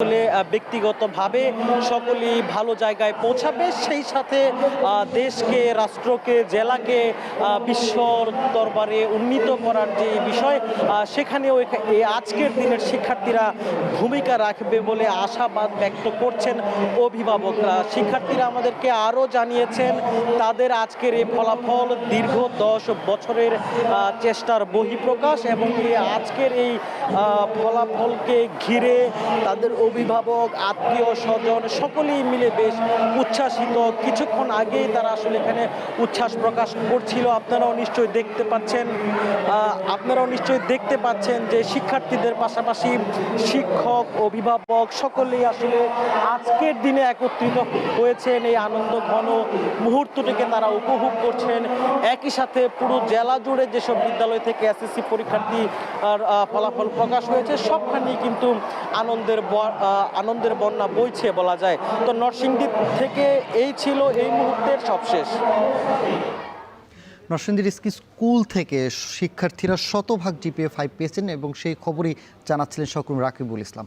আসলে ব্যক্তিগতভাবে সকলেই ভালো জায়গায় পৌঁছাবে, সেই সাথে দেশকে, রাষ্ট্রকে, জেলাকে বিশ্বর দরবারে উন্নীত করার যে বিষয়, সেখানেও এই আজকের দিনের শিক্ষার্থীরা ভূমিকা রাখবে বলে আশাবাদ ব্যক্ত করছেন অভিভাবকরা। শিক্ষার্থীরা আমাদেরকে আরও জানিয়েছেন তাদের আজকের এই ফলাফল দীর্ঘ 10 বছরের চেষ্টার বহিঃপ্রকাশ, এবং এই আজকের এই ফলাফলকে ঘিরে তাদের অভিভাবক, আত্মীয় স্বজন সকলেই মিলে বেশ উচ্ছ্বাসিত। কিছুক্ষণ আগেই তারা আসলে এখানে উচ্ছ্বাস প্রকাশ করছিল। আপনারাও নিশ্চয়ই দেখতে পাচ্ছেন যে শিক্ষার্থীদের পাশাপাশি শিক্ষক, অভিভাবক সকলেই আসলে আজকের দিনে একত্রিত হয়েছেন। এই আনন্দ ঘন মুহূর্তটিকে তারা উপভোগ করছেন। একই সাথে পুরো জেলা জুড়ে যেসব বিদ্যালয় থেকে এসএসসি পরীক্ষার্থী ফলাফল প্রকাশ হয়েছে, সবখানেই কিন্তু আনন্দের বন্যা বইছে বলা যায়। তো নরসিংদী থেকে এই ছিল এই মুহূর্তের সবশেষ। নরসিংদীর স্কুল থেকে শিক্ষার্থীরা শতভাগ GPA 5 পেয়েছেন এবং সেই খবরই জানাচ্ছিলেন সহকর্মী রাকিবুল ইসলাম।